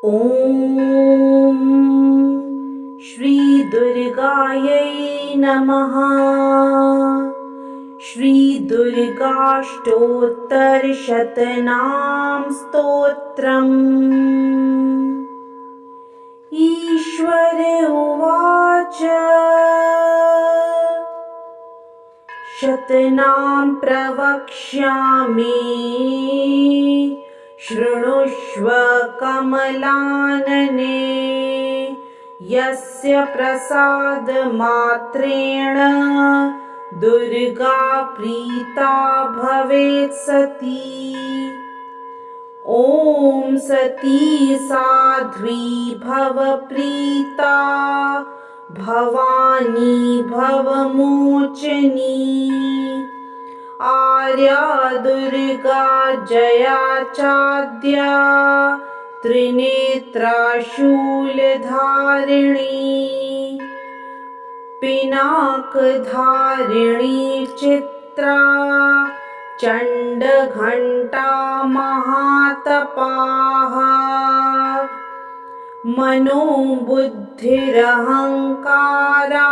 ॐ श्री दुर्गायै नमः। श्री दुर्गाष्टोत्तरशतनाम स्तोत्रम्। ईश्वर उवाच शतनाम प्रवक्ष्यामि शृणुष्व कमलानने। यस्य प्रसादमात्रेण दुर्गा प्रीता भवेत् सती। ॐ सती साध्वी भव प्रीता भवानी भवमोचनी। आर्या दुर्गा जया चाद्या त्रिनेत्रा शूलधारिणी। पिनाकधारिणी चित्रा चण्डघण्टा महातपाः। मनोबुद्धिरहङ्कारा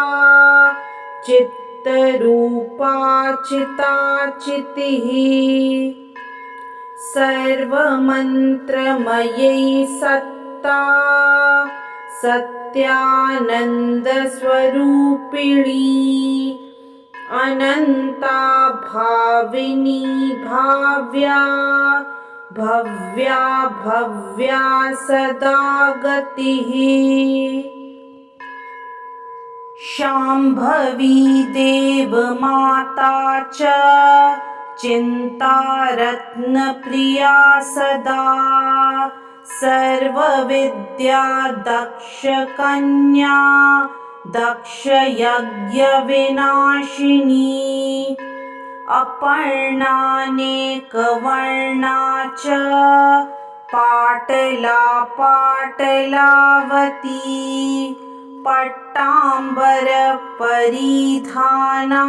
चित्तरूपा चिताचितिः। सर्वमन्त्रमयै सत्ता सत्यानन्दस्वरूपिणी। अनन्ता भाविनी भाव्या भव्या भव्या सदा गतिः। शाम्भवी देवमाता च चिन्तारत्नप्रिया सदा। सर्वविद्या दक्षकन्या दक्षयज्ञविनाशिनी। अपर्णानेकवर्णा च पाटला पाटलावती। पट्टाम्बरपरिधाना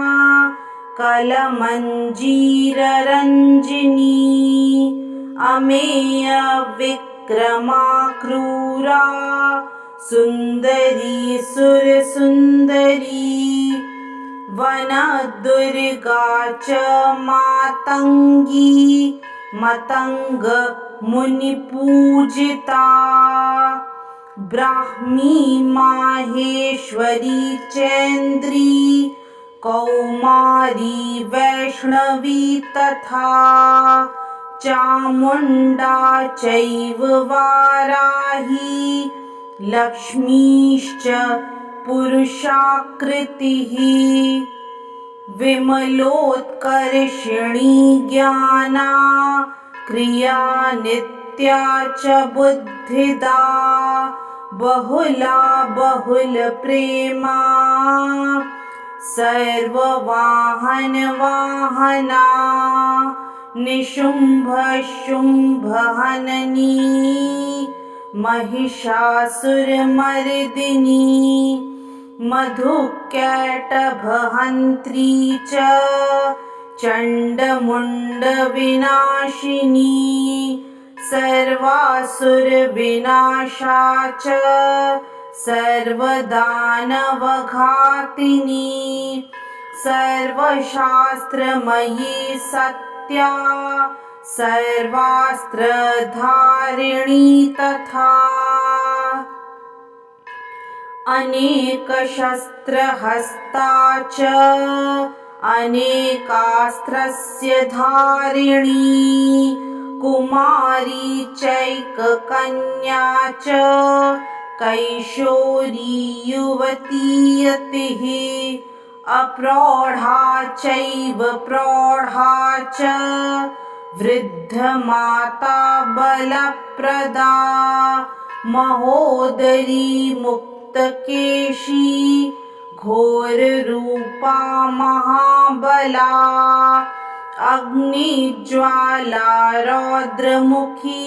कलमञ्जीररञ्जिनी। अमेय विक्रमा क्रूरा सुन्दरी सुरसुन्दरी। वनदुर्गा च मातङ्गी मतङ्ग मुनिपूजिता। ब्राह्मी माहेश्वरी चैन्द्री कौमारी वैष्णवी तथा। चामुण्डा चैव वाराही लक्ष्मीश्च पुरुषाकृतिः। विमलोत्कर्षिणी ज्ञाना क्रिया नित्या च बुद्धिदा। बहुला बहुलप्रेमा सर्ववाहनवाहना। निशुम्भशुम्भहननी महिषासुरमर्दिनी। मधुकैटभहन्त्री च चण्डमुण्डविनाशिनी। सर्वासुरविनाशा च सर्वदानवघातिनी। सर्वशास्त्रमयी सत्या सर्वास्त्रधारिणी तथा। अनेकशस्त्रहस्ता च अनेकास्त्रस्य धारिणी। कुमारी चैककन्या च कैशोरी युवती यतिः। अप्रौढा चैव प्रौढा च वृद्धमाता बलप्रदा। महोदरी मुक्तकेशी घोररूपा महाबला। अग्निज्वाला रौद्रमुखी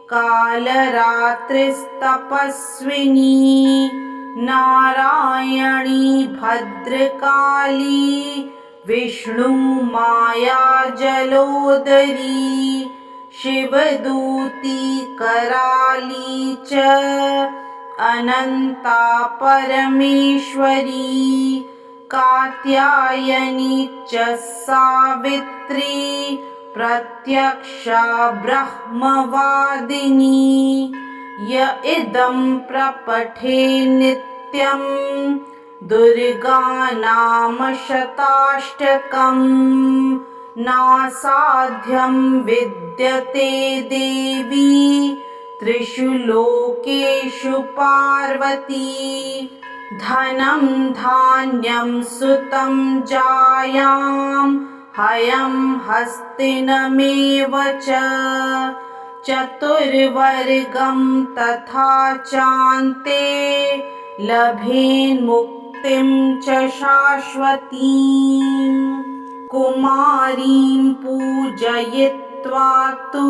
कालरात्रिस्तपस्विनी। नारायणी भद्रकाली विष्णु माया जलोदरी। शिवदूती कराली च अनंता परमेश्वरी कात्यायनी च सावित्री प्रत्यक्षा ब्रह्मवादिनी य इदं प्रपठे नित्यं दुर्गा नाम शताष्टकम् नासाध्यं विद्यते देवी त्रिषु लोकेषु पार्वती धनं धान्यं सुतं जायां हयं हस्तिनमेव च चतुर्वर्गं तथा चान्ते लभेन्मुक्तिं च शाश्वतीम् कुमारीं पूजयित्वा तु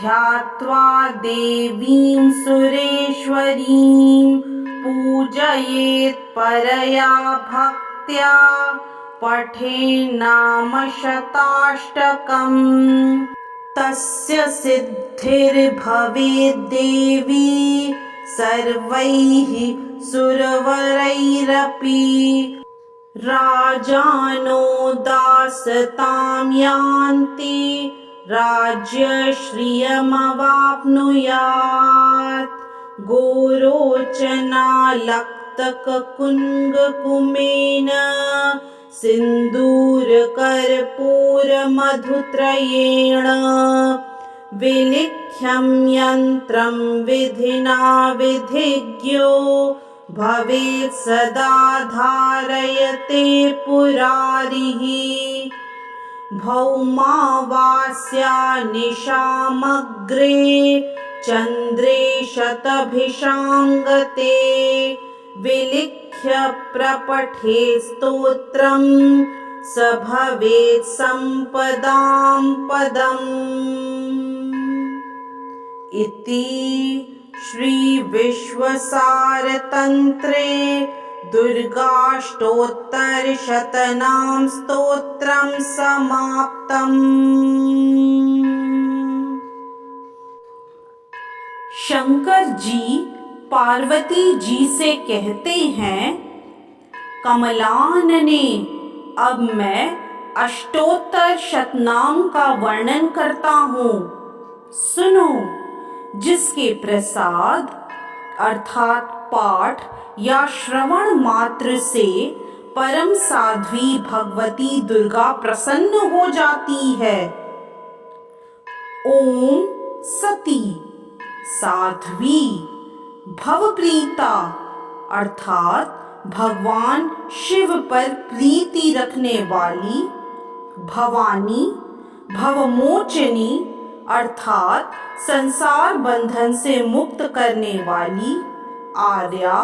ध्यात्वा देवीं सुरेश्वरीं पूजयेत् परया भक्त्या पठेन्नाम शताष्टकम् तस्य सिद्धिर्भवेद्देवी सर्वैः सुरवरैरपि राजानो दासतां यान्ति राज्यश्रियमवाप्नुयात् गोरोचनालक्तककुङ्कुमेन सिन्दूरकर्पूरमधुत्रयेण विलिख्यं यन्त्रं विधिना विधिज्ञो भवेत् सदा धारयते पुरारिः भौमावास्या निशामग्रे चन्द्रे शतभिषाङ्गते विलिख्य प्रपठे स्तोत्रं स भवेत् सम्पदां पदम् इति श्री विश्वसारतन्त्रे दुर्गाष्टोत्तरशतनाम स्तोत्रम समाप्तम्। शंकर जी पार्वती जी से कहते हैं, कमलानने अब मैं अष्टोत्तर शतनाम का वर्णन करता हूँ, सुनो। जिसके प्रसाद अर्थात पाठ या श्रवण मात्र से परम साध्वी भगवती दुर्गा प्रसन्न हो जाती है। ओम सती साध्वी भवप्रीता अर्थात भगवान शिव पर प्रीति रखने वाली, भवानी भवमोचनी अर्थात संसार बंधन से मुक्त करने वाली, आर्या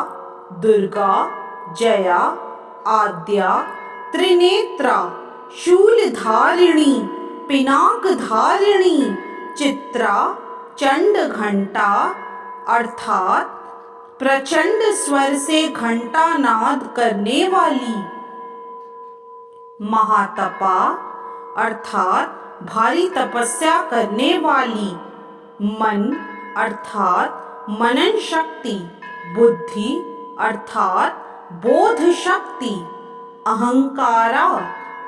दुर्गा जया आद्या त्रिनेत्रा शूलधारिणी पिनाक धारिणी चित्रा चंड घंटा अर्थात प्रचंड स्वर से घंटा नाद करने वाली, महातपा अर्थात भारी तपस्या करने वाली, मन अर्थात मनन शक्ति, बुद्धि अर्थात बोध शक्ति, अहंकारा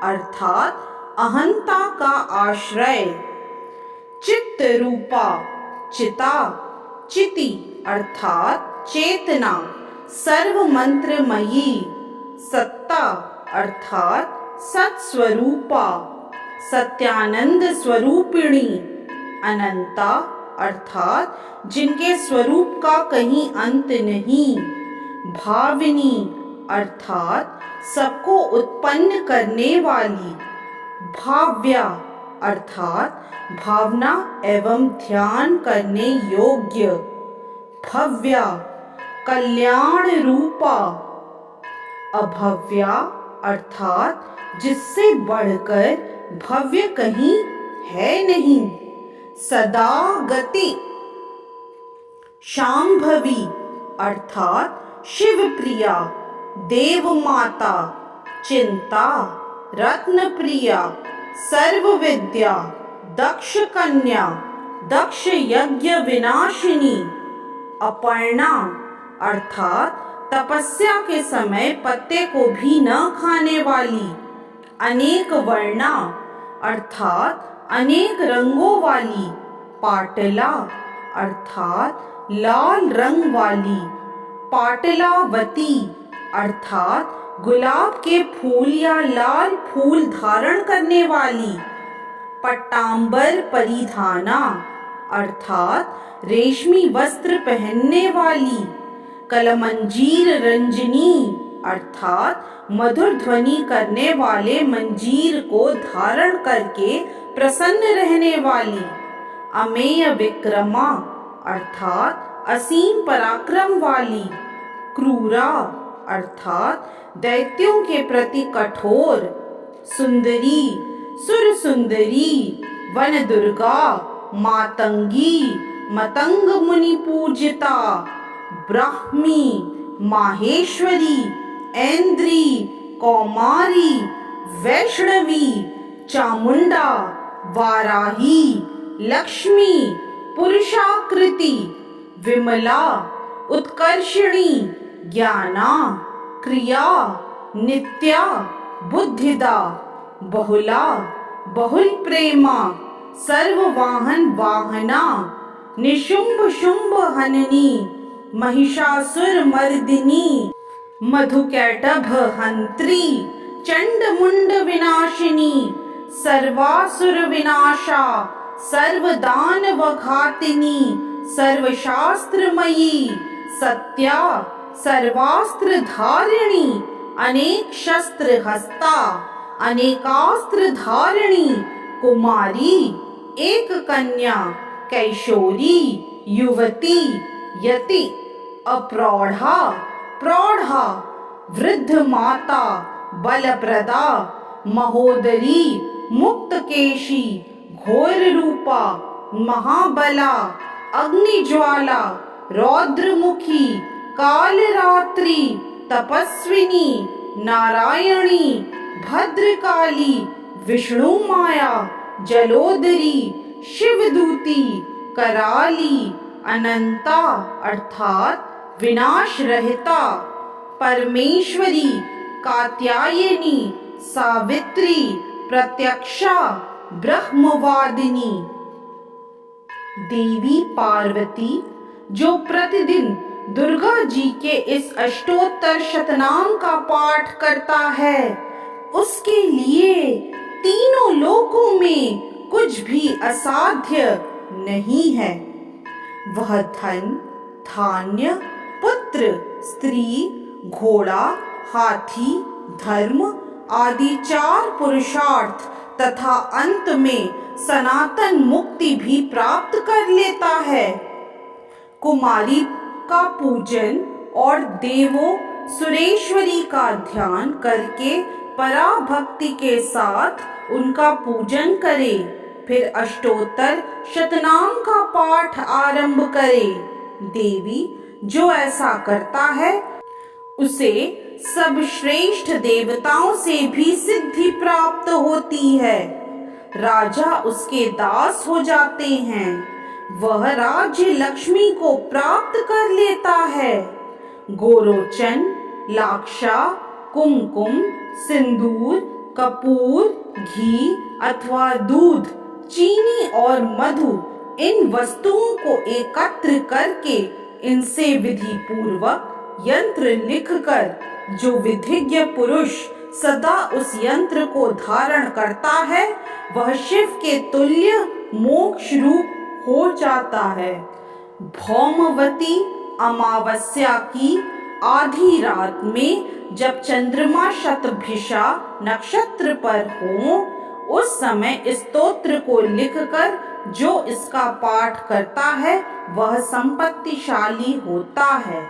अर्थात अहंता का आश्रय, चित्त रूपा चिता चिति अर्थात चेतना, सर्व मंत्रमयी, सत्ता अर्थात सत्स्वरूपा, सत्यानंद स्वरूपिणी, अनंता अर्थात जिनके स्वरूप का कहीं अंत नहीं, भाविनी अर्थात सबको उत्पन्न करने वाली, भाव्या अर्थात भावना एवं ध्यान करने योग्य, भव्या कल्याण रूपा, अभव्या अर्थात जिससे बढ़कर भव्य कहीं है नहीं, सदा गति, शांभवी अर्थात शिव प्रिया, देव माता, चिंता, रत्न प्रिया, सर्व विद्या, दक्ष कन्या, दक्ष यज्ञ विनाशिनी। अपर्णा अर्थात तपस्या के समय पत्ते को भी न खाने वाली। अनेक वर्णा अर्थात अनेक रंगों वाली। पाटला अर्थात लाल रंग वाली। पाटलावती अर्थात गुलाब के फूल या लाल फूल धारण करने वाली। पट्टांबर परिधाना अर्थात रेशमी वस्त्र पहनने वाली। कलमंजीर रंजनी अर्थात मधुर ध्वनि करने वाले मंजीर को धारण करके प्रसन्न रहने वाली। अमेय विक्रमा अर्थात असीम पराक्रम वाली। क्रूरा अर्थात दैत्यों के प्रति कठोर। सुंदरी सुर सुंदरी, वन दुर्गा, मातंगी, मतंग मुनि पूजिता। ब्राह्मी, माहेश्वरी, ऐन्द्री, कौमारी, वैष्णवी, चामुंडा, वाराही, लक्ष्मी, पुरुषाकृति। विमला, उत्कर्षिणी, ज्ञाना, क्रिया, नित्या, बुद्धिदा। बहुला, बहुल प्रेमा, सर्ववाहन वाहना। निशुंभ शुंभ हननी, महिषासुर मर्दिनी। मधुकैटभ हंत्री, चंड मुंड विनाशिनी। सर्वासुर विनाशा, सर्वदानव घातिनी। सर्वशास्त्रमयी, सत्या, सर्वास्त्र धारिणी। अनेक शस्त्र हस्ता, अनेकास्त्र धारिणी। कुमारी, एक कन्या। कैशोरी, युवती, यति। अप्रौढ़ा, प्रौढ़ा। वृद्ध माता, बलप्रदा। महोदरी, मुक्तकेशी, घोर रूपा। महाबला, अग्निज्वाला, रौद्रमुखी, कालरात्रि। तपस्विनी, नारायणी, भद्रकाली, विष्णु माया, जलोदरी, शिवदूती, कराली। अनंता अर्थात विनाश रहिता। परमेश्वरी, कात्यायनी, सावित्री, प्रत्यक्षा, ब्रह्मवादिनी। देवी पार्वती जो प्रतिदिन दुर्गा जी के इस अष्टोत्तर शतनाम का पाठ करता है, उसके लिए तीनों लोकों में कुछ भी असाध्य नहीं है। वह धन, धान्य, पुत्र, स्त्री, घोड़ा, हाथी, धर्म आदि 4 पुरुषार्थ तथा अंत में सनातन मुक्ति भी प्राप्त कर लेता है। कुमारी का पूजन और देवों सुरेश्वरी का ध्यान करके पराभक्ति के साथ उनका पूजन करे। फिर अष्टोत्तर शतनाम का पाठ आरंभ करे। देवी जो ऐसा करता है उसे सब श्रेष्ठ देवताओं से भी सिद्धि प्राप्त होती है। राजा उसके दास हो जाते हैं। वह राज्य लक्ष्मी को प्राप्त कर लेता है। गोरोचन, लाक्षा, कुमकुम, सिंदूर, कपूर, घी अथवा दूध, चीनी और मधु इन वस्तुओं को एकत्र करके इनसे विधि पूर्वक यंत्र लिखकर जो विधिज्ञ पुरुष सदा उस यंत्र को धारण करता है, वह शिव के तुल्य मोक्ष रूप हो जाता है। भौमवती अमावस्या की आधी रात में जब चंद्रमा शतभिषा नक्षत्र पर हो, उस समय इस स्तोत्र को लिखकर जो इसका पाठ करता है वह संपत्तिशाली होता है।